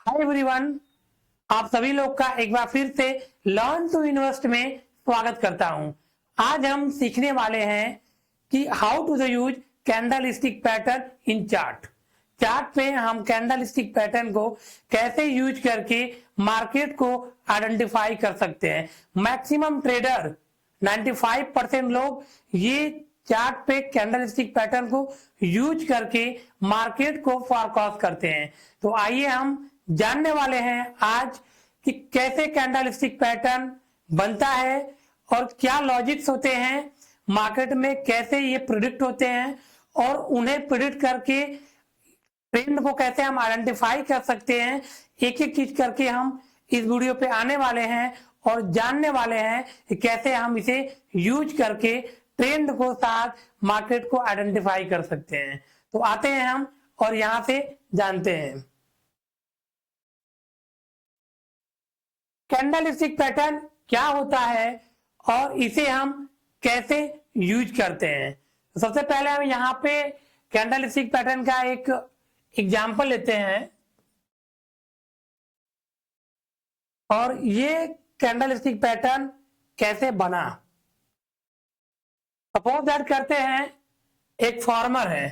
Hi everyone, आप सभी लोग का एक बार फिर से लर्न टू इन्वेस्ट में स्वागत करता हूं। आज हम सीखने वाले हैं कि how to use candlestick pattern in chart. Chart में हम कैंडल स्टिक पैटर्न को कैसे यूज करके मार्केट को आइडेंटिफाई कर सकते हैं। मैक्सिमम ट्रेडर 95% लोग ये चार्ट पे कैंडल स्टिक पैटर्न को यूज करके मार्केट को फोरकास्ट करते हैं। तो आइए हम जानने वाले हैं आज कि कैसे कैंडल स्टिक पैटर्न बनता है और क्या लॉजिक्स होते हैं मार्केट में, कैसे ये प्रिडिक्ट होते हैं और उन्हें प्रिडिक्ट करके ट्रेंड को कैसे हम आइडेंटिफाई कर सकते हैं। एक एक चीज करके हम इस वीडियो पे आने वाले हैं और जानने वाले हैं कि कैसे हम इसे यूज करके ट्रेंड को साथ मार्केट को आइडेंटिफाई कर सकते हैं। तो आते हैं हम और यहां से जानते हैं कैंडल स्टिक पैटर्न क्या होता है और इसे हम कैसे यूज करते हैं। तो सबसे पहले हम यहाँ पे कैंडल स्टिक पैटर्न का एक एग्जांपल लेते हैं और ये कैंडल स्टिक पैटर्न कैसे बना। सपोज दैट करते हैं एक फार्मर है,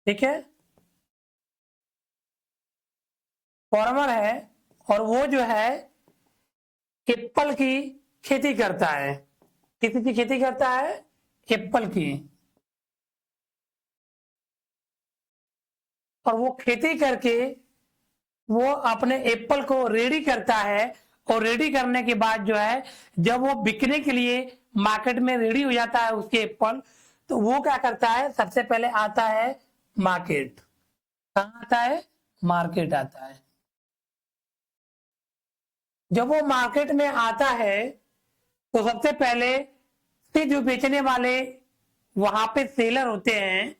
ठीक है, फार्मर है और वो जो है एप्पल की खेती करता है। किसी की खेती करता है? एप्पल की। और वो खेती करके वो अपने एप्पल को रेडी करता है और रेडी करने के बाद जो है जब वो बिकने के लिए मार्केट में रेडी हो जाता है उसके एप्पल, तो वो क्या करता है, सबसे पहले आता है मार्केट। कहाँ आता है? मार्केट आता है। जब वो मार्केट में आता है तो सबसे पहले से जो बेचने वाले वहां पे सेलर होते हैं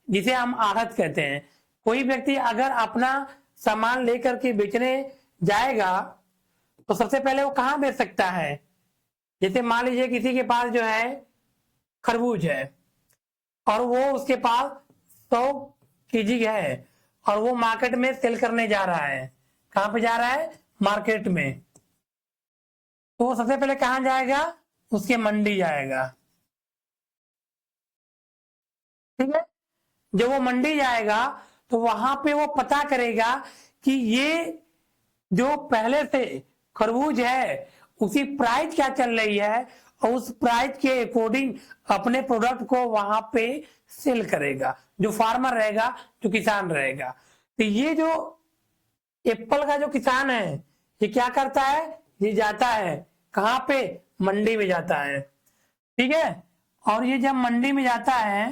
जिसे हम आढ़त कहते हैं। कोई व्यक्ति अगर अपना सामान लेकर के बेचने जाएगा तो सबसे पहले वो कहाँ बेच सकता है। जैसे मान लीजिए किसी के पास जो है खरबूज है और वो उसके पास 100 केजी है और वो मार्केट में सेल करने जा रहा है। कहाँ पे जा रहा है? मार्केट में। तो वो सबसे पहले कहाँ जाएगा? उसके मंडी जाएगा, ठीक है। जब वो मंडी जाएगा तो वहां पे वो पता करेगा कि ये जो पहले से खरबूज है उसकी प्राइस क्या चल रही है और उस प्राइस के अकॉर्डिंग अपने प्रोडक्ट को वहां पे सेल करेगा। जो फार्मर रहेगा, जो किसान रहेगा। तो ये जो एप्पल का जो किसान है ये क्या करता है? ये जाता है कहाँ पे? मंडी में जाता है, ठीक है। और ये जब मंडी में जाता है,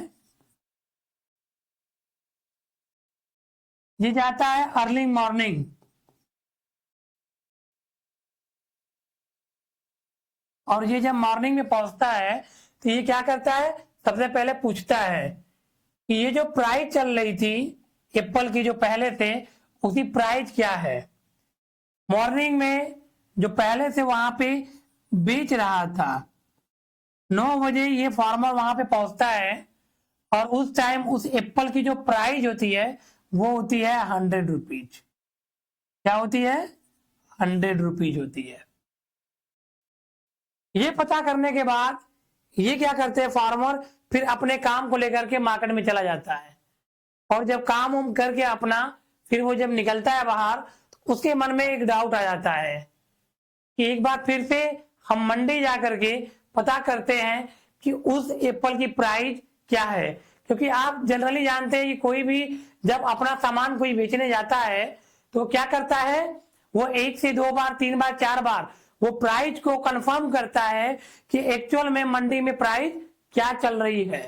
ये जाता है अर्ली मॉर्निंग। और ये जब मॉर्निंग में पहुंचता है तो ये क्या करता है, सबसे पहले पूछता है कि ये जो प्राइस चल रही थी एप्पल की जो पहले से, उसकी प्राइस क्या है। मॉर्निंग में जो पहले से वहां पे बेच रहा था 9 बजे ये फार्मर वहां पे पहुंचता है और उस टाइम उस एप्पल की जो प्राइस होती है वो होती है 100 रुपीज। क्या होती है? 100 रुपीज होती है। ये पता करने के बाद ये क्या करते हैं फार्मर, फिर अपने काम को लेकर के मार्केट में चला जाता है और जब काम उम करके अपना फिर वो जब निकलता है बाहर तो उसके मन में एक डाउट आ जाता है कि एक बार फिर से हम मंडी जा करके पता करते हैं कि उस एप्पल की प्राइस क्या है। क्योंकि आप जनरली जानते हैं कि कोई भी जब अपना सामान कोई बेचने जाता है तो क्या करता है, वो 1 से 2 बार 3 बार 4 बार वो प्राइस को कंफर्म करता है कि एक्चुअल में मंडी में प्राइस क्या चल रही है।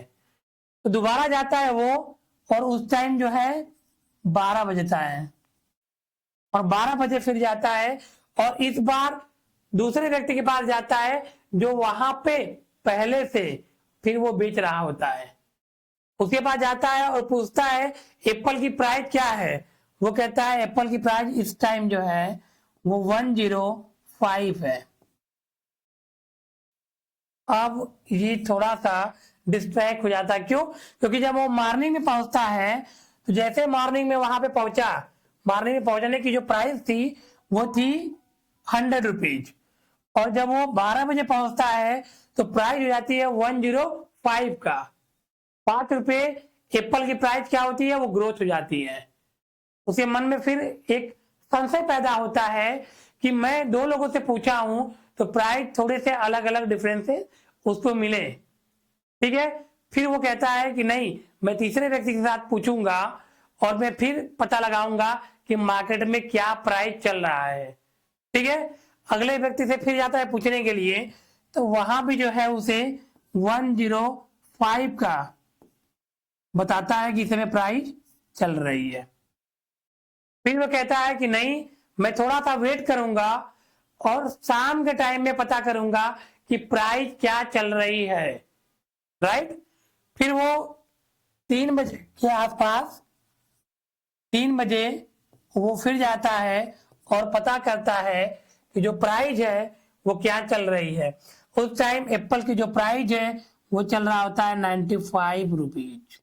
तो दोबारा जाता है वो और उस टाइम जो है 12 बजता है और 12 बजे फिर जाता है और इस बार दूसरे व्यक्ति के पास जाता है जो वहां पे पहले से फिर वो बेच रहा होता है। उसके पास जाता है और पूछता है एप्पल की प्राइस क्या है। वो कहता है एप्पल की प्राइस इस टाइम जो है वो 105 है। अब ये थोड़ा सा डिस्ट्रैक्ट हो जाता है। क्यों? क्योंकि जब वो मॉर्निंग में पहुंचता है तो जैसे मॉर्निंग में वहां पे पहुंचा, मॉर्निंग में पहुंचने की जो प्राइस थी वो थी 100 रुपीज, और जब वो 12 बजे पहुंचता है तो प्राइस हो जाती है 105 का। 5 रुपए एप्पल की प्राइस क्या होती है, वो ग्रोथ हो जाती है। उसके मन में फिर एक संशय पैदा होता है कि मैं 2 लोगों से पूछा हूं तो प्राइस थोड़े से अलग अलग डिफरेंसेस उसको मिले, ठीक है। फिर वो कहता है कि नहीं, मैं तीसरे व्यक्ति के साथ पूछूंगा और मैं फिर पता लगाऊंगा कि मार्केट में क्या प्राइस चल रहा है, ठीक है। अगले व्यक्ति से फिर जाता है पूछने के लिए, तो वहां भी जो है उसे 105 का बताता है कि इस समय प्राइस चल रही है। फिर वो कहता है कि नहीं, मैं थोड़ा सा वेट करूंगा और शाम के टाइम में पता करूंगा कि प्राइस क्या चल रही है, राइट। फिर वो 3 बजे के आसपास, 3 बजे वो फिर जाता है और पता करता है कि जो प्राइस है वो क्या चल रही है। उस टाइम एप्पल की जो प्राइस है वो चल रहा होता है 95 रुपीज।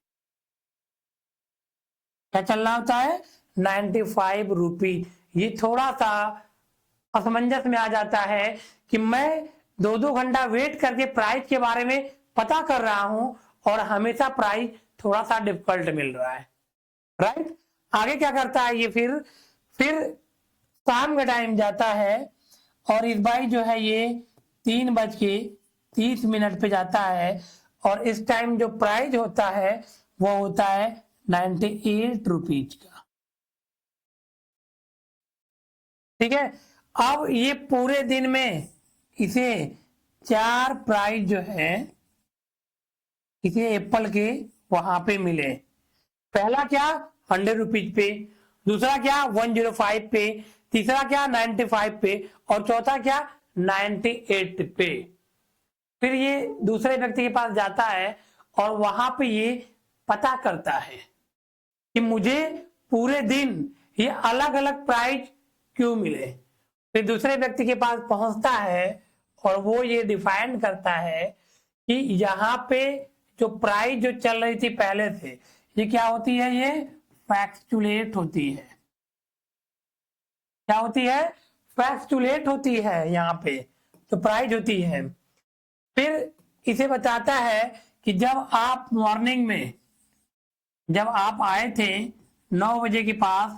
क्या चल रहा होता है, 95 रुपीज। ये थोड़ा सा असमंजस में आ जाता है कि मैं 2-2 घंटा वेट करके प्राइस के बारे में पता कर रहा हूं और हमेशा प्राइस थोड़ा सा डिफिकल्ट मिल रहा है, राइट। आगे क्या करता है ये, फिर शाम का टाइम जाता है और इस बार जो है ये 3:30 पे जाता है और इस टाइम जो प्राइस होता है वो होता है 98 रुपीज का, ठीक है। अब ये पूरे दिन में इसे 4 प्राइस जो है इसे एप्पल के वहां पे मिले। पहला क्या, 100 रुपीज पे, दूसरा क्या 105 पे, तीसरा क्या 95 पे, और चौथा क्या 98 पे। फिर ये दूसरे व्यक्ति के पास जाता है और वहां पे ये पता करता है कि मुझे पूरे दिन ये अलग अलग प्राइस क्यों मिले। फिर दूसरे व्यक्ति के पास पहुंचता है और वो ये डिफाइन करता है कि यहाँ पे जो प्राइस जो चल रही थी पहले से, ये क्या होती है, ये फ्लैक्चुएट होती है। क्या होती है, फ्लैक्चुएट होती है। यहाँ पे जो प्राइस होती है, फिर इसे बताता है कि जब आप मॉर्निंग में जब आप आए थे 9 बजे के पास,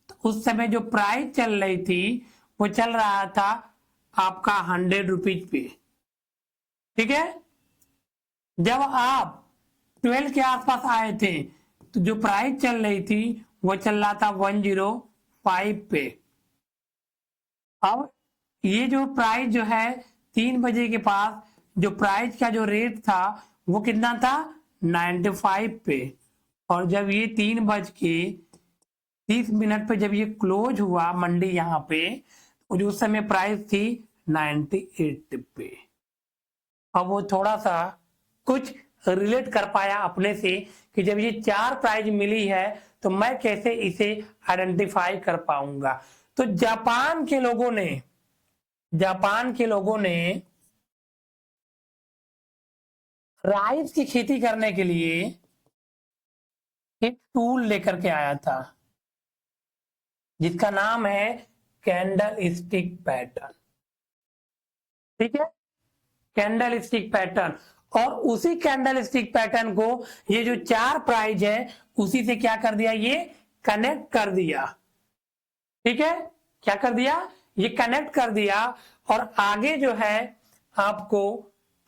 तो उस समय जो प्राइस चल रही थी वो चल रहा था आपका 100 रुपीज पे, ठीक है। जब आप 12 के आसपास आए थे तो जो प्राइस चल रही थी वो चल रहा था 105 पे। अब ये जो प्राइस जो है 3 बजे के पास जो प्राइस का जो रेट था वो कितना था, 95 पे, और जब ये 3:30 पे जब ये क्लोज हुआ मंडी यहाँ पे, तो जो उस समय प्राइस थी 98 पे। अब वो थोड़ा सा कुछ रिलेट कर पाया अपने से कि जब ये 4 प्राइज मिली है तो मैं कैसे इसे आइडेंटिफाई कर पाऊंगा। तो जापान के लोगों ने राइस की खेती करने के लिए एक टूल लेकर के आया था जिसका नाम है कैंडल स्टिक पैटर्न, ठीक है, कैंडल स्टिक पैटर्न। और उसी कैंडल स्टिक पैटर्न को ये जो 4 प्राइज है उसी से क्या कर दिया, ये कनेक्ट कर दिया, ठीक है। क्या कर दिया, ये कनेक्ट कर दिया और आगे जो है आपको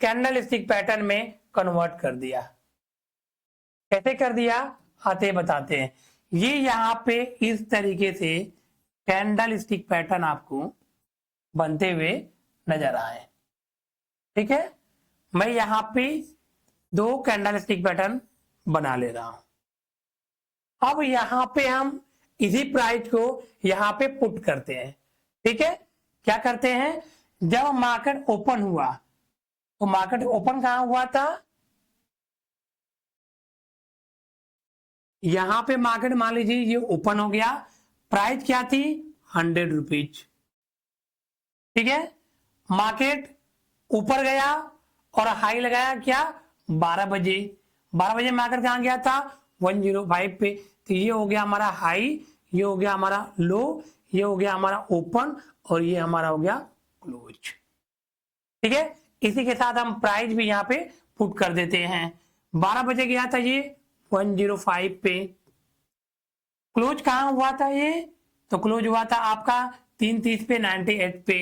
कैंडल स्टिक पैटर्न में कन्वर्ट कर दिया। कैसे कर दिया, आते बताते हैं। ये यहाँ पे इस तरीके से कैंडल स्टिक पैटर्न आपको बनते हुए नजर आए, ठीक है। मैं यहाँ पे 2 कैंडल स्टिक पैटर्न बना ले रहा हूं। अब यहाँ पे हम इसी प्राइस को यहाँ पे पुट करते हैं, ठीक है। क्या करते हैं, जब मार्केट ओपन हुआ तो मार्केट ओपन कहां हुआ था, यहां पे मार्केट मान लीजिए ये ओपन हो गया, प्राइस क्या थी 100 रुपीज, ठीक है। मार्केट ऊपर गया और हाई लगाया क्या 12 बजे, 12 बजे मार्केट कहां गया था 105 पे, तो ये हो गया हमारा हाई, ये हो गया हमारा लो, ये हो गया हमारा ओपन और ये हमारा हो गया क्लोज। ठीक है, इसी के साथ हम प्राइस भी यहाँ पे पुट कर देते हैं। 12 बजे गया था ये 105 पे। क्लोज कहाँ हुआ था ये, तो क्लोज हुआ था आपका 3:30 पे 98 पे।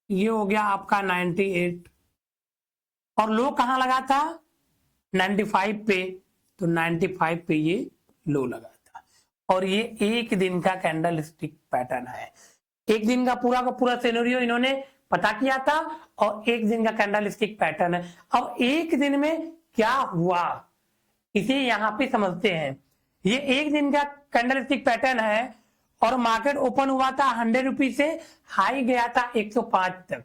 ये हो गया आपका 98 और लो कहाँ लगा था 95 पे, तो 95 पे ये लो लगा था। और ये एक दिन का कैंडल स्टिक पैटर्न है। एक दिन का पूरा सिनेरियो इन्होंने पता किया था और एक दिन का कैंडल स्टिक पैटर्न है। अब एक दिन में क्या हुआ इसे यहां पे समझते हैं। ये एक दिन का कैंडल स्टिक पैटर्न है और मार्केट ओपन हुआ था 100 रुपीज से, हाई गया था 105 तक।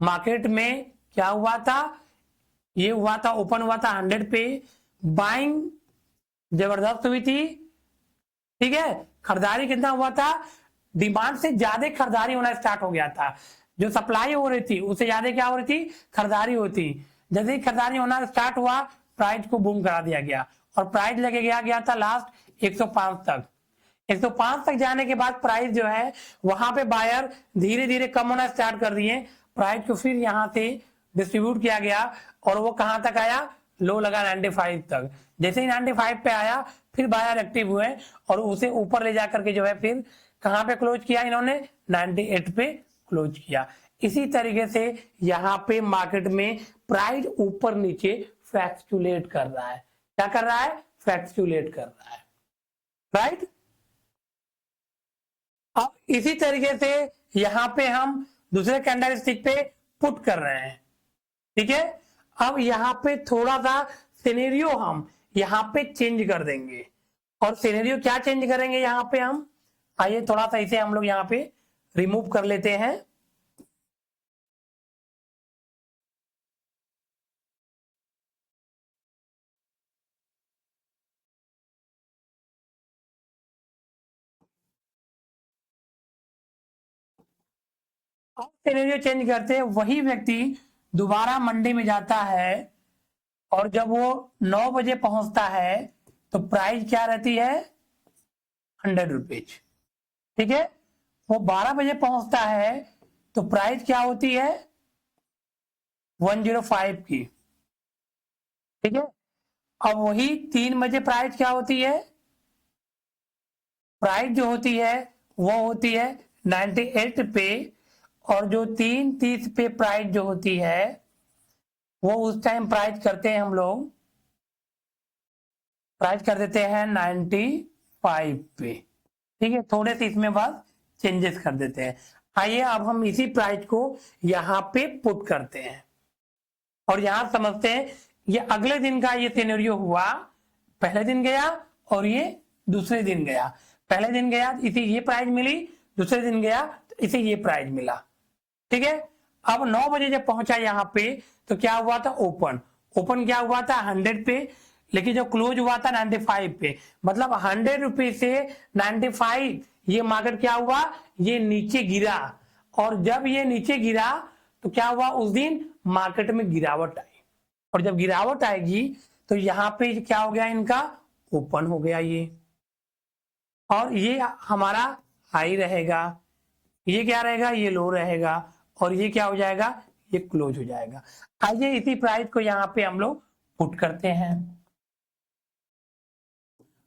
मार्केट में क्या हुआ था, ये हुआ था ओपन हुआ था 100 पे, बाइंग जबरदस्त हुई थी। ठीक है, खरीदारी कितना हुआ था, डिमांड से ज्यादा खरीदारी होना स्टार्ट हो गया था। जो सप्लाई हो रही थी उससे ज्यादा क्या हो रही थी, खरीदारी होती। जैसे ही खरीदारी होना स्टार्ट हुआ प्राइस को बूम करा दिया गया और प्राइस लेके गया था लास्ट 105 तक। 105 तक जाने के बाद प्राइस जो है वहां पे बायर धीरे धीरे कम होना स्टार्ट कर दिए। प्राइस को फिर यहां से डिस्ट्रीब्यूट किया गया और वो कहां तक आया, लो लगा 95 तक। जैसे ही 95 पे आया फिर बायर एक्टिव हुए और उसे ऊपर ले जाकर के जो है फिर कहां पे क्लोज किया इन्होंने, 98 पे क्लोज किया। इसी तरीके से यहाँ पे मार्केट में प्राइस ऊपर नीचे फ्लैक्चुएट कर रहा है। क्या कर रहा है, फ्लैक्चुएट कर रहा है, राइट। अब इसी तरीके से यहां पे हम दूसरे कैंडल स्टिक पे पुट कर रहे हैं। ठीक है, अब यहां पे थोड़ा सा सिनेरियो हम यहां पे चेंज कर देंगे। और सिनेरियो क्या चेंज करेंगे यहां पे हम, आइए थोड़ा सा इसे हम लोग यहां पे रिमूव कर लेते हैं। अब सिनेरियो चेंज करते हैं, वही व्यक्ति दोबारा मंडी में जाता है और जब वो 9 बजे पहुंचता है तो प्राइस क्या रहती है, 100 रुपीज। ठीक है, वो 12 बजे पहुंचता है तो प्राइस क्या होती है, 105 की। ठीक है, अब वही 3 बजे प्राइस क्या होती है, प्राइस जो होती है वो होती है 98 पे। और जो 3:30 पे प्राइस जो होती है वो उस टाइम प्राइस करते हैं हम लोग, प्राइस कर देते हैं 95 पे। ठीक है, थोड़े से इसमें बस चेंजेस कर देते हैं। आइए अब हम इसी प्राइस को यहाँ पे पुट करते हैं और यहां समझते हैं ये अगले दिन का ये सिनेरियो हुआ। पहले दिन गया और ये दूसरे दिन गया, पहले दिन गया इसे ये प्राइस मिली, दूसरे दिन गया तो इसे ये प्राइस मिला। ठीक है, अब 9 बजे जब पहुंचा यहाँ पे तो क्या हुआ था, ओपन। ओपन क्या हुआ था 100 पे, लेकिन जो क्लोज हुआ था 95 पे। मतलब 100 रुपीज से 95 ये मार्केट क्या हुआ, ये नीचे गिरा। और जब ये नीचे गिरा तो क्या हुआ, उस दिन मार्केट में गिरावट आई। और जब गिरावट आएगी तो यहाँ पे क्या हो गया, इनका ओपन हो गया ये, और ये हमारा हाई रहेगा, ये क्या रहेगा, ये लो रहेगा, और ये क्या हो जाएगा, ये क्लोज हो जाएगा। आइए इसी प्राइस को यहाँ पे हम लोग पुट करते हैं।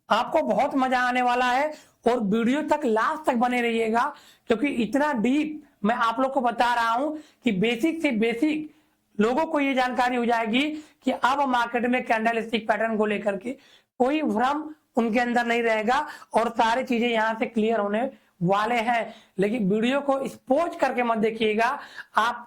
आपको बहुत मजा आने वाला है और वीडियो तक लास्ट तक बने रहिएगा, क्योंकि इतना डीप मैं आप लोग को बता रहा हूं कि बेसिक से बेसिक लोगों को ये जानकारी हो जाएगी कि अब मार्केट में कैंडल स्टिक पैटर्न को लेकर के कोई भ्रम उनके अंदर नहीं रहेगा और सारी चीजें यहां से क्लियर होने वाले हैं। लेकिन वीडियो को स्पॉज करके मत देखिएगा, आप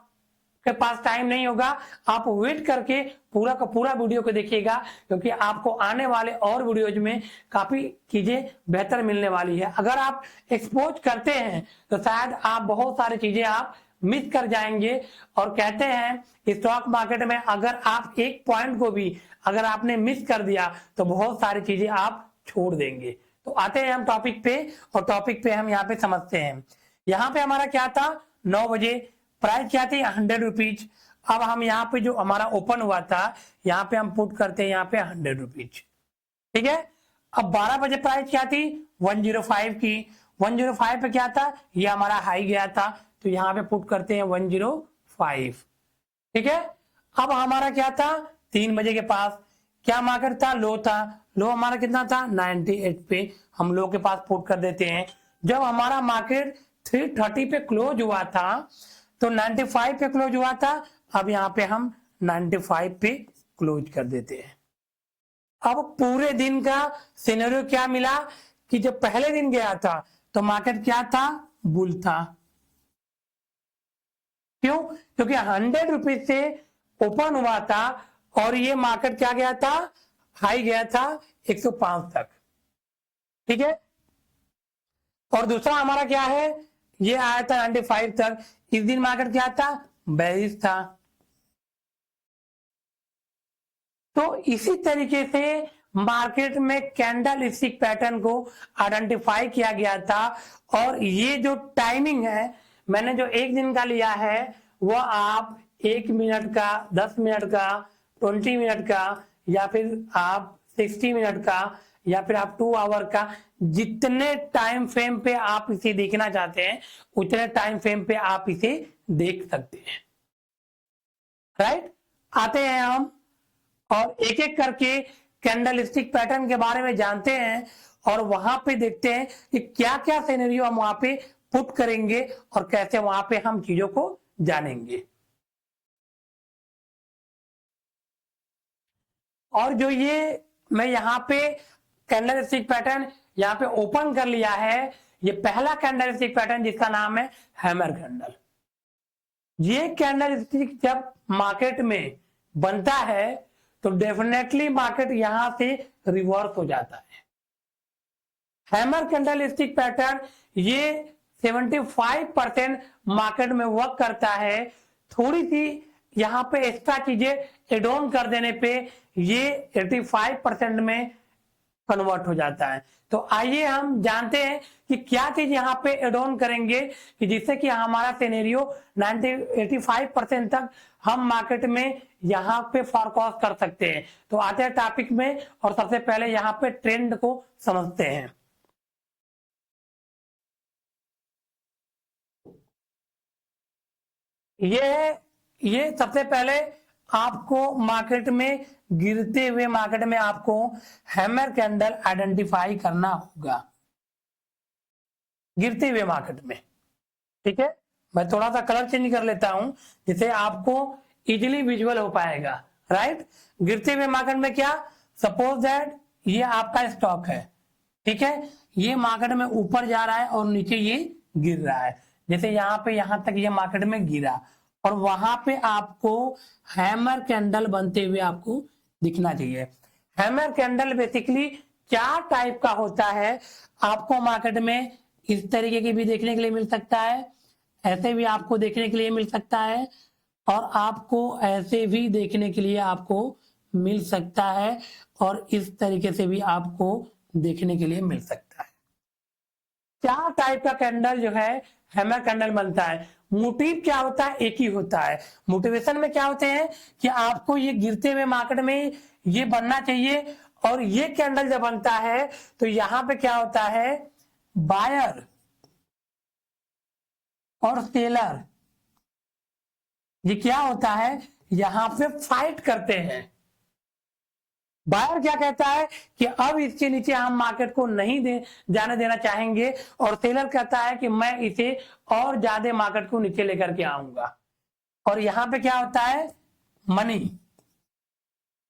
के पास टाइम नहीं होगा, आप वेट करके पूरा का पूरा वीडियो को देखिएगा, क्योंकि आपको आने वाले और वीडियोज में काफी चीजें बेहतर मिलने वाली है। अगर आप एक्सपोज करते हैं तो शायद आप बहुत सारी चीजें आप मिस कर जाएंगे। और कहते हैं स्टॉक मार्केट में अगर आप एक पॉइंट को भी अगर आपने मिस कर दिया तो बहुत सारी चीजें आप छोड़ देंगे। तो आते हैं हम टॉपिक पे, और टॉपिक पे हम यहाँ पे समझते हैं। यहाँ पे हमारा क्या था, 9 बजे प्राइस क्या थी, 100 रुपीज। अब हम यहाँ पे जो हमारा ओपन हुआ था यहाँ पे हम पुट करते हैं यहाँ पे 100 रुपीज। ठीक है, अब 12 बजे प्राइस क्या थी 105 की, 105 पे क्या था, ये हमारा हाई गया था, तो यहाँ पे पुट करते हैं 105। ठीक है, अब हमारा क्या था 3 बजे के पास क्या मार्केट था, लो था, लो हमारा कितना था 98 पे, हम लो के पास पुट कर देते हैं। जब हमारा मार्केट 330 पे क्लोज हुआ था तो 95 पे क्लोज हुआ था, अब यहाँ पे हम 95 पे क्लोज कर देते हैं। अब पूरे दिन का सिनेरियो क्या मिला कि जब पहले दिन गया था तो मार्केट क्या था, बुल था। क्यों, क्योंकि 100 रुपीज से ओपन हुआ था और ये मार्केट क्या गया था, हाई गया था 105 तक। ठीक है, और दूसरा हमारा क्या है, ये आया था 95 तक, इस दिन मार्केट क्या था, बेरिश था। तो इसी तरीके से मार्केट में कैंडल स्टिक पैटर्न को आइडेंटिफाई किया गया था, और ये जो टाइमिंग है मैंने जो एक दिन का लिया है वो आप 1 मिनट का, 10 मिनट का, 20 मिनट का, या फिर आप 60 मिनट का, या फिर आप 2 आवर का, जितने टाइम फ्रेम पे आप इसे देखना चाहते हैं उतने टाइम फ्रेम पे आप इसे देख सकते हैं। राइट, आते हैं हम और एक एक करके कैंडल स्टिक पैटर्न के बारे में जानते हैं, और वहां पे देखते हैं कि क्या क्या सिनेरियो हम वहां पे पुट करेंगे और कैसे वहां पे हम चीजों को जानेंगे। और जो ये मैं यहाँ पे कैंडल स्टिक पैटर्न यहाँ पे ओपन कर लिया है, ये पहला कैंडल स्टिक पैटर्न जिसका नाम है हैमर कैंडल। ये कैंडल स्टिक जब मार्केट में बनता है तो डेफिनेटली मार्केट यहां से रिवर्स हो जाता है। हैमर कैंडल स्टिक पैटर्न ये 75% मार्केट में वर्क करता है, थोड़ी सी यहाँ पे एक्स्ट्रा चीजें एड ऑन कर देने पे ये 85% में कन्वर्ट हो जाता है। तो आइए हम जानते हैं कि क्या चीज यहाँ पे एड ऑन करेंगे कि जिससे कि हमारा सिनेरियो 85% तक हम मार्केट में यहाँ पे फोरकास्ट कर सकते हैं। तो आते हैं टॉपिक में, और सबसे पहले यहाँ पे ट्रेंड को समझते हैं। ये सबसे पहले आपको मार्केट में गिरते हुए मार्केट में आपको हैमर कैंडल आइडेंटिफाई करना होगा, गिरते हुए मार्केट में। ठीक है, मैं थोड़ा सा कलर चेंज कर लेता हूं जिससे आपको इजीली विजुअल हो पाएगा। राइट, गिरते हुए मार्केट में क्या, सपोज दैट ये आपका स्टॉक है, ठीक है, ये मार्केट में ऊपर जा रहा है और नीचे ये गिर रहा है, जैसे यहाँ पे यहां तक ये मार्केट में गिरा, और वहां पे आपको हैमर कैंडल बनते हुए आपको दिखना चाहिए। हैमर कैंडल बेसिकली 4 टाइप का होता है, आपको मार्केट में इस तरीके की भी देखने के लिए मिल सकता है, ऐसे भी आपको देखने के लिए मिल सकता है, और आपको ऐसे भी देखने के लिए आपको मिल सकता है, और इस तरीके से भी आपको देखने के लिए मिल सकता है। 4 टाइप का कैंडल जो है हैमर कैंडल बनता है। मोटिव क्या होता है, एक ही होता है। मोटिवेशन में क्या होते हैं कि आपको ये गिरते हुए मार्केट में ये बनना चाहिए, और ये कैंडल जब बनता है तो यहां पे क्या होता है, बायर और सेलर ये क्या होता है, यहां पे फाइट करते हैं। बायर क्या कहता है कि अब इसके नीचे हम मार्केट को नहीं जाने देना चाहेंगे, और सेलर कहता है कि मैं इसे और ज्यादा मार्केट को नीचे लेकर के आऊंगा। और यहां पे क्या होता है, मनी,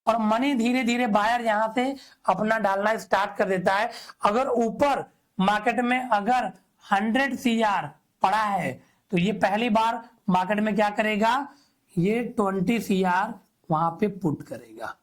और मनी धीरे धीरे बायर यहां से अपना डालना स्टार्ट कर देता है। अगर ऊपर मार्केट में अगर 100 CR पड़ा है तो ये पहली बार मार्केट में क्या करेगा, ये 20 CR वहां पे पुट करेगा।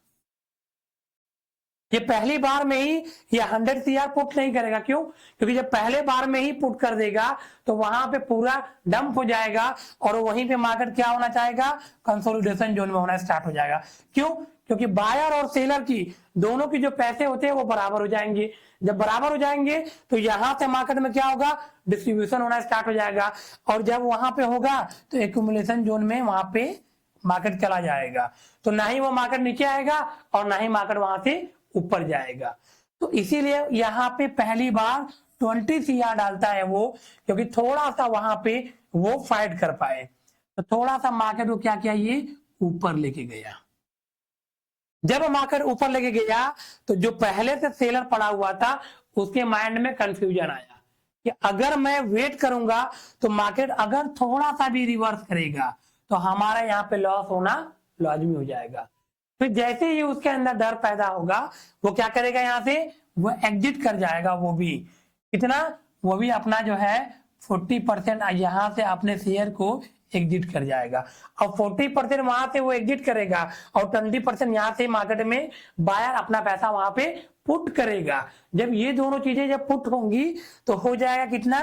ये पहली बार में ही ये 100 CR पुट नहीं करेगा। क्यों, क्योंकि जब पहले बार में ही पुट कर देगा तो वहां पे पूरा डंप हो जाएगा, और वहीं पे मार्केट क्या होना चाहेगा, कंसोलिडेशन जोन में होना स्टार्ट हो जाएगा। क्यों, क्योंकि बायर और सेलर की दोनों की जो पैसे होते हैं वो बराबर हो जाएंगे। जब बराबर हो जाएंगे तो यहां से मार्केट में क्या होगा, डिस्ट्रीब्यूशन होना स्टार्ट हो जाएगा, और जब वहां पे होगा तो एक्यूमुलेशन जोन में वहां पे मार्केट चला जाएगा। तो ना ही वो मार्केट नीचे आएगा और ना ही मार्केट वहां से ऊपर जाएगा। तो इसीलिए यहाँ पे पहली बार 20 CR डालता है वो, क्योंकि थोड़ा सा वहां पे वो फाइट कर पाए। तो थोड़ा सा मार्केट को क्या किया, ये ऊपर लेके गया। जब मार्केट ऊपर लेके गया तो जो पहले से सेलर पड़ा हुआ था उसके माइंड में कंफ्यूजन आया कि अगर मैं वेट करूंगा तो मार्केट अगर थोड़ा सा भी रिवर्स करेगा तो हमारा यहाँ पे लॉस होना लाजमी हो जाएगा। फिर जैसे ही उसके अंदर डर पैदा होगा वो क्या करेगा, यहाँ से वो एग्जिट कर जाएगा। वो भी कितना, वो भी अपना जो है 40% यहाँ से अपने शेयर को एग्जिट कर जाएगा। और 40% वहां से वो एग्जिट करेगा और 20% यहाँ से मार्केट में बायर अपना पैसा वहां पे पुट करेगा। जब ये दोनों चीजें जब पुट होंगी तो हो जाएगा कितना,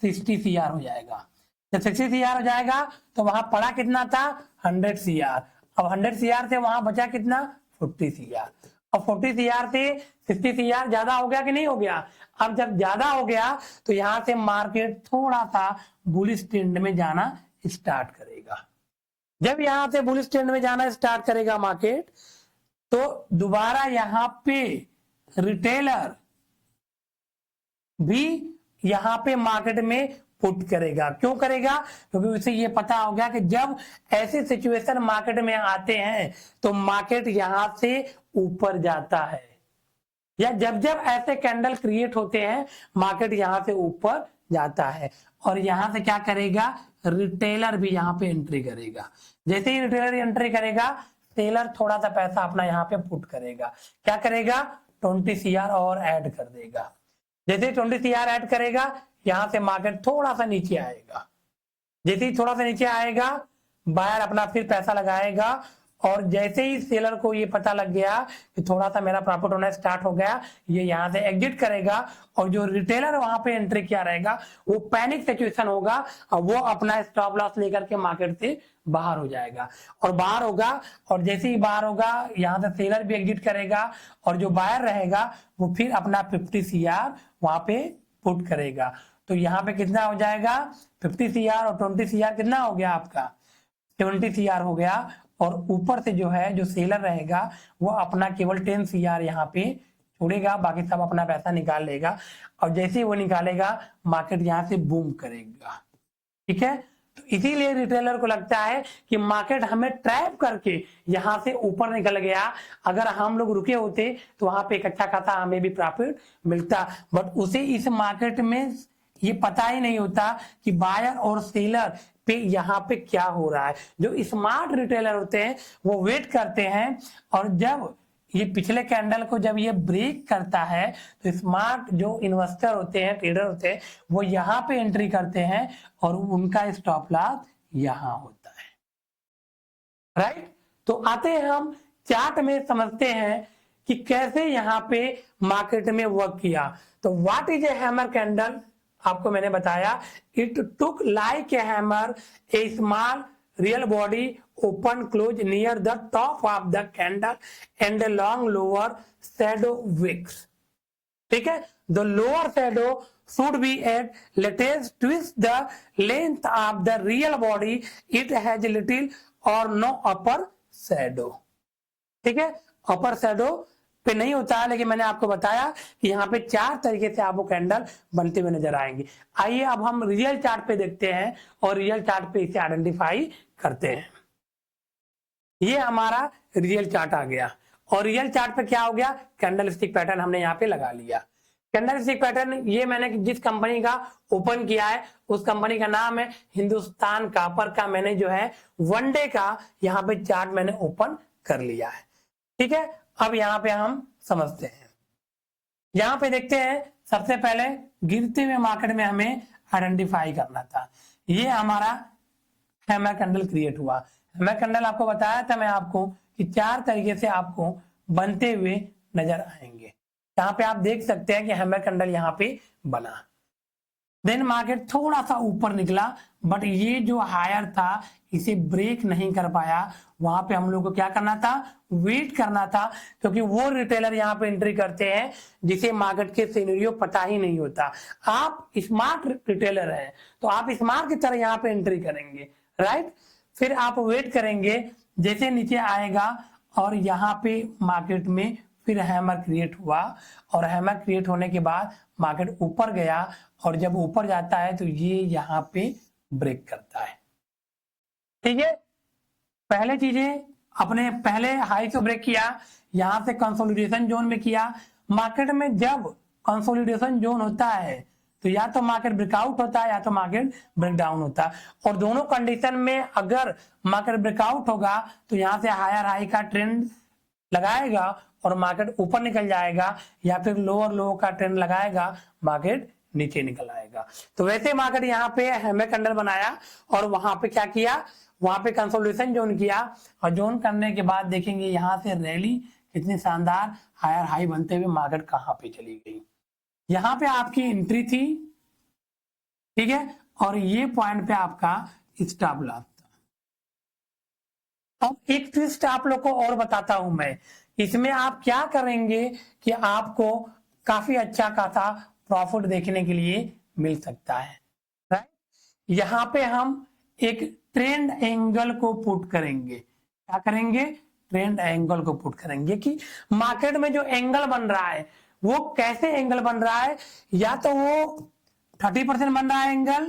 60 CR हो जाएगा। जब 60 CR हो जाएगा तो वहां पड़ा कितना था, 100 CR। अब 100 CR से वहां बचा कितना, 40 CR। अब 40 CR से 60 CR ज्यादा हो गया कि नहीं हो गया। अब जब ज्यादा हो गया तो यहां से मार्केट थोड़ा सा बुलिश ट्रेंड में जाना स्टार्ट करेगा। जब यहां से बुलिश ट्रेंड में जाना स्टार्ट करेगा मार्केट, तो दोबारा यहां पे रिटेलर भी यहां पे मार्केट में पुट करेगा। क्यों करेगा, क्योंकि उसे ये पता हो गया कि जब ऐसे सिचुएशन मार्केट में आते हैं तो मार्केट यहां से ऊपर जाता है, या जब जब ऐसे कैंडल क्रिएट होते हैं मार्केट यहां से ऊपर जाता है। और यहां से क्या करेगा, रिटेलर भी यहां पे एंट्री करेगा। जैसे ही रिटेलर एंट्री करेगा सेलर थोड़ा सा पैसा अपना यहाँ पे पुट करेगा। क्या करेगा, 20 CR और ऐड कर देगा। जैसे 20 CR ऐड करेगा यहां से मार्केट थोड़ा सा नीचे आएगा। जैसे ही थोड़ा सा नीचे आएगा बायर अपना फिर पैसा लगाएगा, और जैसे ही सेलर को ये पता लग गया कि थोड़ा सा मेरा प्रॉफिट होना स्टार्ट हो गया, ये यहां से एग्जिट करेगा। और जो रिटेलर वहां पे एंट्री किया रहेगा वो पैनिक सिचुएशन होगा और वो अपना स्टॉप लॉस लेकर के मार्केट से बाहर हो जाएगा। और बाहर होगा, और जैसे ही बाहर होगा यहां से सेलर भी एग्जिट करेगा, और जो बायर रहेगा वो फिर अपना 50 CR वहां पे पुट करेगा। तो यहाँ पे कितना हो जाएगा, 50 CR और 20 CR कितना हो गया आपका, 70 CR हो गया। और ऊपर से जो है जो सेलर रहेगा वो अपना केवल 10 CR यहाँ पे छोड़ेगा, बाकी सब अपना पैसा निकाल लेगा। और जैसे ही वो निकालेगा मार्केट यहाँ से बूम करेगा। ठीक है, तो इसीलिए रिटेलर को लगता है कि मार्केट हमें ट्रैप करके यहाँ से ऊपर निकल गया, अगर हम लोग रुके होते तो वहां पे एक अच्छा खासा हमें भी प्रॉफिट मिलता। बट उसे इस मार्केट में ये पता ही नहीं होता कि बायर और सेलर पे यहाँ पे क्या हो रहा है। जो स्मार्ट रिटेलर होते हैं वो वेट करते हैं, और जब ये पिछले कैंडल को जब ये ब्रेक करता है तो स्मार्ट जो इन्वेस्टर होते हैं, ट्रेडर होते हैं, वो यहाँ पे एंट्री करते हैं और उनका स्टॉप लॉस यहाँ होता है। राइट, तो आते हैं हम चार्ट में समझते हैं कि कैसे यहाँ पे मार्केट में वर्क किया। तो what is a hammer candle, आपको मैंने बताया, it took like a hammer A small real body open close near the top of the candle and a long lower shadow wicks. ठीक है, the lower shadow should be at latest twist the length of the real body. It has little or no upper shadow. ठीक है, अपर shadow पे नहीं होता है, लेकिन मैंने आपको बताया कि यहाँ पे 4 तरीके से आपको कैंडल बनते हुए नजर आएंगे। आइए अब हम रियल चार्ट पे देखते हैं और रियल चार्ट पे इसे आइडेंटिफाई करते हैं। ये हमारा रियल चार्ट आ गया, और रियल चार्ट पे क्या हो गया, कैंडल स्टिक पैटर्न हमने यहाँ पे लगा लिया। कैंडल स्टिक पैटर्न ये मैंने जिस कंपनी का ओपन किया है उस कंपनी का नाम है हिंदुस्तान कॉपर का। मैंने जो है 1 डे का यहाँ पे चार्ट मैंने ओपन कर लिया है। ठीक है, अब यहाँ पे हम समझते हैं। यहाँ पे देखते हैं, सबसे पहले गिरते हुए मार्केट में हमें आइडेंटिफाई करना था। ये हमारा हैमर कैंडल क्रिएट हुआ। हैमर कैंडल आपको बताया था मैं आपको कि 4 तरीके से आपको बनते हुए नजर आएंगे। यहाँ पे आप देख सकते हैं कि हैमर कैंडल यहाँ पे बना, देन मार्केट थोड़ा सा ऊपर निकला, बट ये जो हायर था इसे ब्रेक नहीं कर पाया। वहां पे हम लोग को क्या करना था, वेट करना था, क्योंकि वो रिटेलर यहाँ पे एंट्री करते हैं जिसे मार्केट के सिनेरियो पता ही नहीं होता। आप स्मार्ट रिटेलर हैं तो आप स्मार्ट की तरह यहाँ पे एंट्री करेंगे, राइट। फिर आप वेट करेंगे, जैसे नीचे आएगा और यहाँ पे मार्केट में फिर हैमर क्रिएट हुआ और हैमर क्रिएट होने के बाद मार्केट ऊपर गया और जब ऊपर जाता है तो ये यहाँ पे ब्रेक करता है। ठीक है, पहले चीजें अपने पहले हाई को ब्रेक किया, यहां से कंसोलिडेशन जोन में किया। मार्केट में जब कंसोलिडेशन जोन होता है तो या तो मार्केट ब्रेकआउट होता है या तो मार्केट ब्रेकडाउन होता है, और दोनों कंडीशन में अगर मार्केट ब्रेकआउट होगा तो यहां से हायर हाई का ट्रेंड लगाएगा और मार्केट ऊपर निकल जाएगा, या फिर लोअर लो का ट्रेंड लगाएगा, मार्केट नीचे निकल आएगा। तो वैसे मार्केट यहाँ पे हैमर कैंडल बनाया और वहां पे क्या किया, वहां पे कंसोलिडेशन जोन किया, और जोन करने के बाद देखेंगे यहाँ से रैली कितनी शानदार हायर हाई बनते हुए मार्केट कहाँ पे चली गई। यहाँ पे आपकी एंट्री थी, ठीक है, और ये पॉइंट पे आपका स्टॉप लॉस था। अब एक ट्विस्ट आप लोग को और बताता हूं मैं, इसमें आप क्या करेंगे कि आपको काफी अच्छा खासा प्रॉफिट देखने के लिए मिल सकता है। राइट, यहाँ पे हम एक ट्रेंड एंगल को पुट करेंगे। क्या करेंगे, ट्रेंड एंगल को पुट करेंगे कि मार्केट में जो एंगल बन रहा है वो कैसे एंगल बन रहा है, या तो वो 30% बन रहा है एंगल,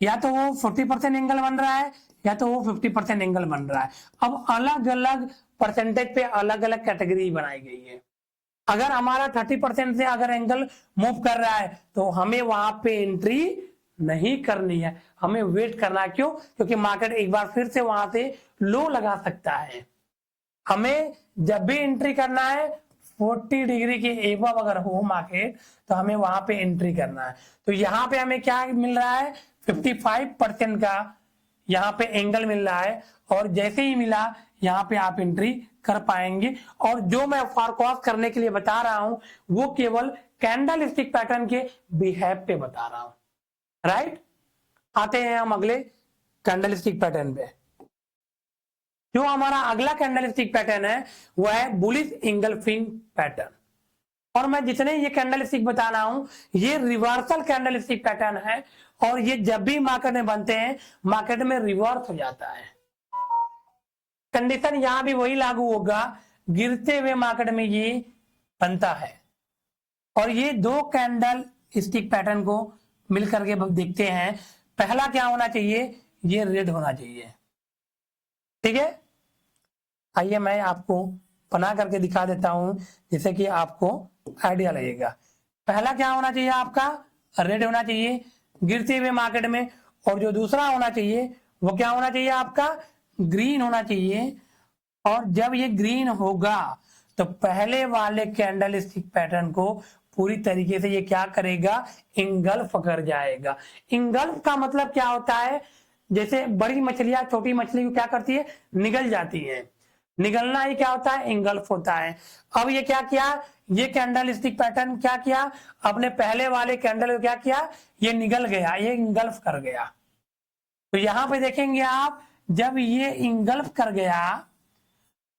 या तो वो 40% एंगल बन रहा है, या तो वो 50% एंगल बन रहा है। अब अलग अलग परसेंटेज पे अलग अलग कैटेगरी बनाई गई है। अगर हमारा 30% से अगर एंगल मूव कर रहा है तो हमें वहां पे एंट्री नहीं करनी है, हमें वेट करना है। क्यों, क्योंकि मार्केट एक बार फिर से वहां से लो लगा सकता है। हमें जब भी एंट्री करना है 40 डिग्री के एबव अगर हो मार्केट तो हमें वहां पे एंट्री करना है। तो यहाँ पे हमें क्या मिल रहा है, 55% का यहाँ पे एंगल मिल रहा है, और जैसे ही मिला यहाँ पे आप एंट्री कर पाएंगे। और जो मैं फॉरकास्ट करने के लिए बता रहा हूं वो केवल कैंडल स्टिक पैटर्न के बिहेव पे बता रहा हूं। राइट, आते हैं हम अगले कैंडल स्टिक पैटर्न पे। जो हमारा अगला कैंडल स्टिक पैटर्न है वह है बुलिश इंगल्फिंग पैटर्न। और मैं जितने ये कैंडल स्टिक बता रहा हूं ये रिवर्सल कैंडल स्टिक पैटर्न है, और ये जब भी मार्केट में बनते हैं मार्केट में रिवर्स हो जाता है। कंडीशन यहां भी वही लागू होगा, गिरते हुए मार्केट में ये बनता है। और ये दो कैंडल स्टिक पैटर्न को मिलकर के देखते हैं। पहला क्या होना चाहिए, ये रेड होना चाहिए। ठीक है, आइए मैं आपको बना करके दिखा देता हूं जिससे कि आपको आइडिया लगेगा। पहला क्या होना चाहिए, आपका रेड होना चाहिए गिरते हुए मार्केट में, और जो दूसरा होना चाहिए वो क्या होना चाहिए, आपका ग्रीन होना चाहिए। और जब ये ग्रीन होगा तो पहले वाले कैंडल स्टिक पैटर्न को पूरी तरीके से ये क्या करेगा, इंगल्फ कर जाएगा। इंगल्फ का मतलब क्या होता है, जैसे बड़ी मछलियां छोटी मछली को क्या करती है, निगल जाती है। निगलना ही क्या होता है, इंगल्फ होता है। अब ये क्या किया, ये कैंडल स्टिक पैटर्न क्या किया, अपने पहले वाले कैंडल को क्या किया, ये निगल गया, ये इंगल्फ कर गया। तो यहां पे देखेंगे आप, जब ये इंगल्फ कर गया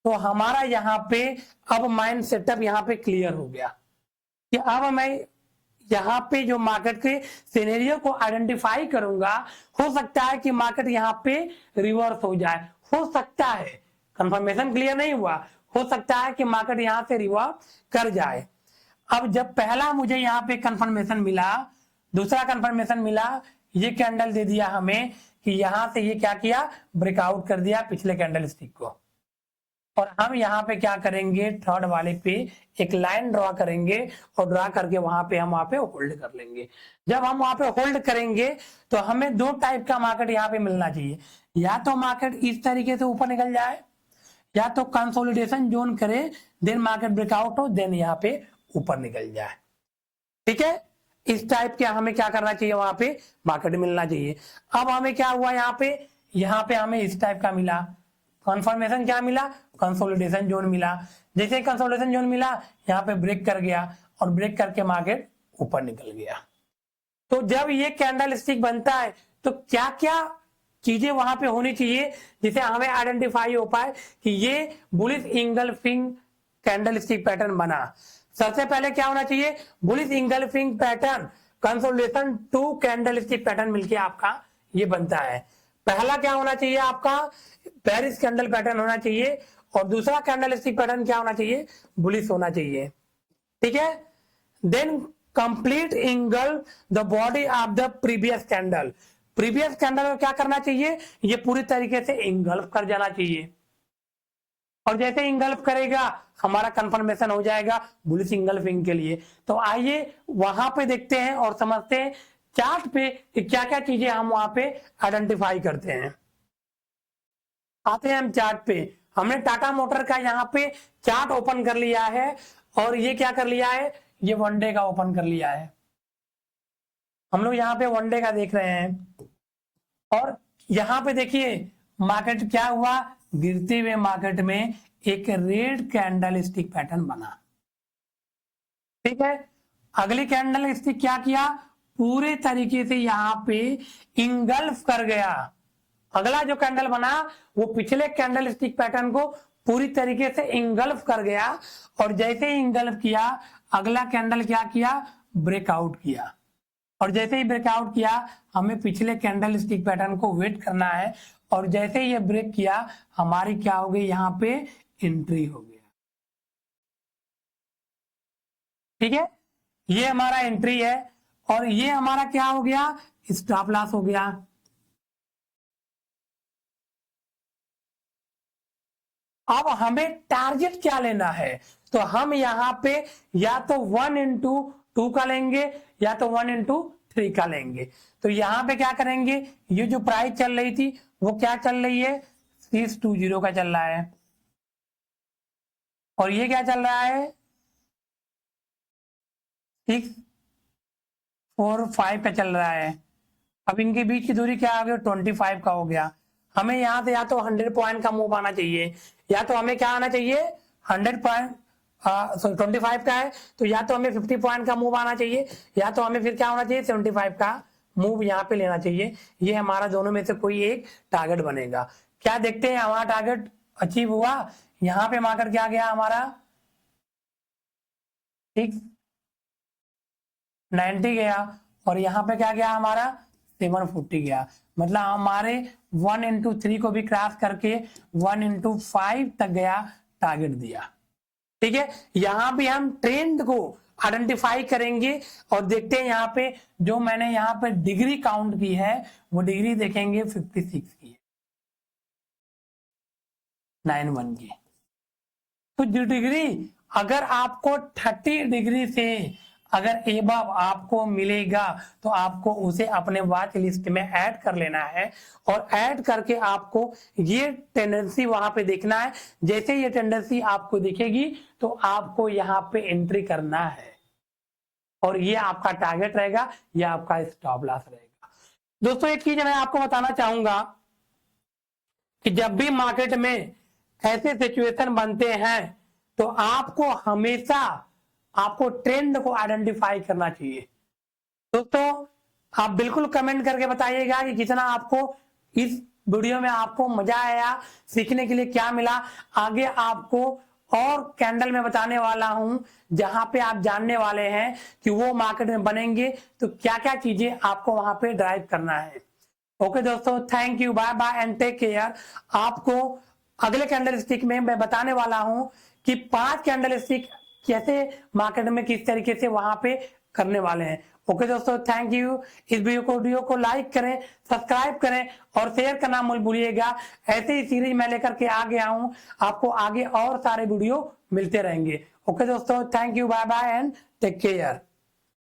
तो हमारा यहाँ पे अब माइंड सेटअप यहाँ पे क्लियर हो गया कि अब मैं यहाँ पे जो मार्केट के सिनेरियो को आइडेंटिफाई करूंगा, हो सकता है कि मार्केट यहाँ पे रिवर्स हो जाए, हो सकता है, कंफर्मेशन क्लियर नहीं हुआ, हो सकता है कि मार्केट यहाँ से रिवर्स कर जाए। अब जब पहला मुझे यहाँ पे कंफर्मेशन मिला, दूसरा कंफर्मेशन मिला, ये कैंडल दे दिया हमें कि यहां से ये क्या किया, ब्रेकआउट कर दिया पिछले कैंडल स्टिक को। और हम यहाँ पे क्या करेंगे, थर्ड वाले पे एक लाइन ड्रॉ करेंगे और ड्रॉ करके वहां पे हम वहां पे होल्ड कर लेंगे। जब हम वहां पे होल्ड करेंगे तो हमें दो टाइप का मार्केट यहाँ पे मिलना चाहिए, या तो मार्केट इस तरीके से ऊपर निकल जाए, या तो कंसोलिडेशन जोन करे, देन मार्केट ब्रेकआउट हो, देन यहाँ पे ऊपर निकल जाए। ठीक है, इस टाइप के हमें क्या करना चाहिए, वहां पे मार्केट मिलना चाहिए। अब हमें क्या हुआ, यहाँ पे हमें इस टाइप का मिला, कंफर्मेशन क्या मिला, कंसोलिडेशन जोन मिला। जैसे कंसोलिडेशन जोन मिला यहाँ पे ब्रेक कर गया और ब्रेक करके मार्केट ऊपर निकल गया। तो जब ये कैंडल स्टिक बनता है तो क्या क्या चीजें वहां पे होनी चाहिए जिसे हमें आइडेंटिफाई हो पाए कि ये bullish engulfing candlestick pattern बना। सबसे पहले क्या होना चाहिए, bullish engulfing pattern consolidation two candlestick pattern मिलके आपका ये बनता है। पहला क्या होना चाहिए, आपका पेरिस कैंडल पैटर्न होना चाहिए, और दूसरा कैंडलस्टिक पैटर्न क्या होना चाहिए, बुलिश होना चाहिए। ठीक है, then complete engulf the body of the previous candle. Previous candle को क्या करना चाहिए, ये पूरी तरीके से इंगल्फ कर जाना चाहिए, और जैसे इंगल्फ करेगा हमारा कंफर्मेशन हो जाएगा बुलिश इंगल्फिंग के लिए। तो आइए वहां पे देखते हैं और समझते हैं चार्ट पे क्या क्या चीजें हम वहां पे आइडेंटिफाई करते हैं। आते हैं हम चार्ट पे, हमने टाटा मोटर का यहाँ पे चार्ट ओपन कर लिया है, और ये क्या कर लिया है, ये वनडे का ओपन कर लिया है। हम लोग यहाँ पे वनडे का देख रहे हैं, और यहाँ पे देखिए मार्केट क्या हुआ, गिरते हुए मार्केट में एक रेड कैंडल स्टिक पैटर्न बना। ठीक है, अगली कैंडल स्टिक क्या किया, पूरे तरीके से यहाँ पे इंगल्फ कर गया। अगला जो कैंडल बना वो पिछले कैंडल स्टिक पैटर्न को पूरी तरीके से इंगल्फ कर गया, और जैसे ही इंगल्फ किया अगला कैंडल क्या किया, ब्रेकआउट किया, और जैसे ही ब्रेकआउट किया हमें पिछले कैंडल स्टिक पैटर्न को वेट करना है, और जैसे ही ये ब्रेक किया हमारी क्या हो गई, यहाँ पे एंट्री हो गया। ठीक है, ये हमारा एंट्री है, और ये हमारा क्या हो गया, स्टॉप लॉस हो गया। अब हमें टारगेट क्या लेना है, तो हम यहाँ पे या तो 1/2 का लेंगे या तो 1/3 का लेंगे। तो यहाँ पे क्या करेंगे, ये जो प्राइस चल रही थी वो क्या चल रही है, 620 का चल रहा है, और ये क्या चल रहा है, 645 का चल रहा है। अब इनके बीच की दूरी क्या हो गया, 25 का हो गया। हमें यहाँ से या तो 100 पॉइंट का मूव आना चाहिए, या तो हमें क्या आना चाहिए, 100 पॉइंट 25 का है तो या तो हमें 50 पॉइंट का मूव आना चाहिए, या तो हमें फिर क्या होना चाहिए, 75 का मूव यहाँ पे लेना चाहिए। ये हमारा दोनों में से कोई एक टारगेट बनेगा। क्या देखते हैं हमारा टारगेट अचीव हुआ, यहाँ पे मार्केट क्या गया हमारा 690 गया, और यहाँ पे क्या गया हमारा 740 गया। मतलब हमारे 1/3 को भी क्रॉस करके 1/5 तक गया, टारगेट दिया। ठीक है, यहाँ पे हम ट्रेंड को आइडेंटिफाई करेंगे और देखते हैं यहाँ पे जो मैंने यहाँ पे डिग्री काउंट की है वो डिग्री देखेंगे 56 की, 91 की। तो जो डिग्री अगर आपको 30 डिग्री से अगर एबव आपको मिलेगा तो आपको उसे अपने वॉच लिस्ट में ऐड कर लेना है, और ऐड करके आपको ये टेंडेंसी वहां पे देखना है। जैसे ये टेंडेंसी आपको दिखेगी तो आपको यहाँ पे एंट्री करना है, और ये आपका टारगेट रहेगा, ये आपका स्टॉप लॉस रहेगा। दोस्तों एक चीज मैं आपको बताना चाहूंगा कि जब भी मार्केट में ऐसे सिचुएशन बनते हैं तो आपको हमेशा आपको ट्रेंड को आइडेंटिफाई करना चाहिए। दोस्तों आप बिल्कुल कमेंट करके बताइएगा कि कितना आपको इस वीडियो में आपको मजा आया, सीखने के लिए क्या मिला। आगे आपको और कैंडल में बताने वाला हूं जहां पे आप जानने वाले हैं कि वो मार्केट में बनेंगे तो क्या क्या चीजें आपको वहां पे ड्राइव करना है। ओके दोस्तों, thank you, bye bye and take care. आपको अगले कैंडल स्टिक में मैं बताने वाला हूं कि 5 कैंडल स्टिक कैसे मार्केट में किस तरीके से वहां पे करने वाले हैं। ओके दोस्तों, थैंक यू। इस वीडियो को लाइक करें, सब्सक्राइब करें और शेयर करना मत भूलिएगा। ऐसे ही सीरीज मैं लेकर के आ गया हूं, आपको आगे और सारे वीडियो मिलते रहेंगे। ओके दोस्तों, thank you, bye bye and take care.